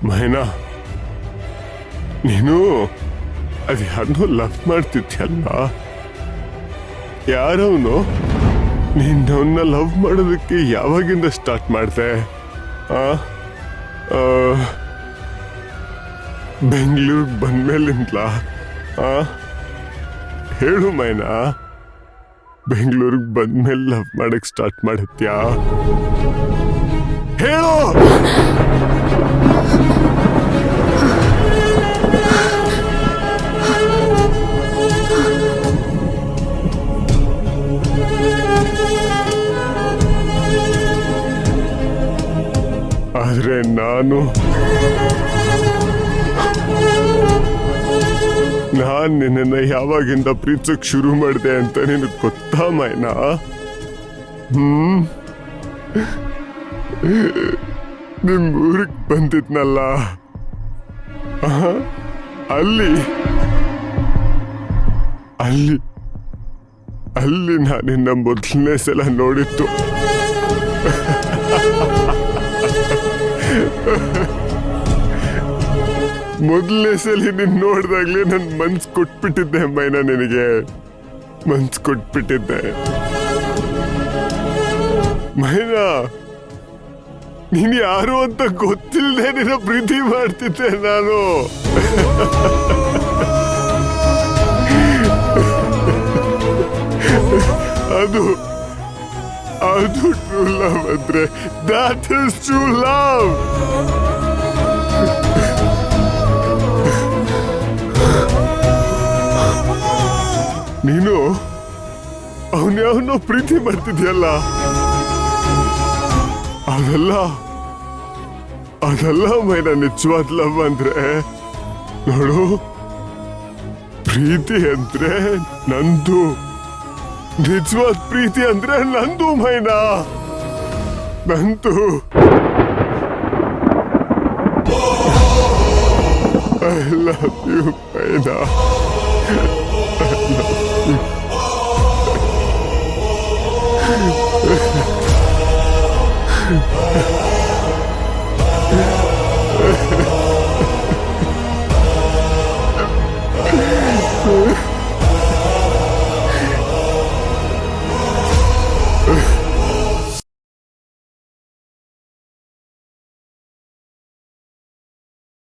ಮೈನಾ, ನೀನು ಅದು ಯಾರನ್ನೋ ಲವ್ ಮಾಡ್ತಿದ್ಯಲ್ಲ, ಯಾರವನು? ನಿನ್ನವನ್ನ ಲವ್ ಮಾಡೋದಕ್ಕೆ ಯಾವಾಗಿಂದ ಸ್ಟಾರ್ಟ್ ಮಾಡಿದೆ? ಬೆಂಗಳೂರಿಗೆ ಬಂದ್ಮೇಲಿಂದಲ? ಹೇಳು ಮೈನಾ, ಬೆಂಗಳೂರಿಗೆ ಬಂದ್ಮೇಲೆ ಲವ್ ಮಾಡಕ್ ಸ್ಟಾರ್ಟ್ ಮಾಡತ್ಯಾ? ಹೇಳು. ಆದ್ರೆ ನಾನು ನಿನ್ನನ್ನ ಯಾವಾಗಿಂದ ಪ್ರೀತಿಸಕ್ ಶುರು ಮಾಡಿದೆ ಅಂತ ನಿನಗೆ ಗೊತ್ತಾ ಮೈನಾ? ನಿಮ್ ಊರಿಗೆ ಬಂದಿದ್ನಲ್ಲ, ಅಲ್ಲಿ ಅಲ್ಲಿ ಅಲ್ಲಿ ನಾನಿನ್ನ ಮೊದಲನೇ ಸಲ ನೋಡಿತ್ತು. ಮೊದಲನೇ ಸಲ ನೀನ್ ನೋಡ್ದಾಗ್ಲೇ ನನ್ ಮನ್ಸ್ ಕೊಟ್ಬಿಟ್ಟಿದ್ದೆ ಮೈನಾ, ನಿನಗೆ ಮನ್ಸ್ ಕೊಟ್ಬಿಟ್ಟಿದ್ದೆ ಮೈನಾ. ನೀನ್ ಯಾರು ಅಂತ ಗೊತ್ತಿಲ್ಲದೆ ನಿನ್ನ ಪ್ರೀತಿ ಮಾಡ್ತಿದ್ದೆ ನಾನು. ಅದು ಅದು ಟ್ರೂ ಲವ್ ಅಂದ್ರೆ ದಟ್ ಇಸ್ ಟ್ರೂ ಲವ್. ನೀನು ಅವನ್ಯಾವನೋ ಪ್ರೀತಿ ಮಾಡ್ತಿದ್ಯಲ್ಲ, ಅದಲ್ಲ ಮೈನಾ ನಿಜವಾದ ಲವ್ ಅಂದ್ರೆ. ನೋಡು, ಪ್ರೀತಿ ಅಂದ್ರೆ ನಂದು, ನಿಜವಾದ ಪ್ರೀತಿ ಅಂದ್ರೆ ನಂದು ಮೈನಾ, ನಂದು. I love you Maina, I love you.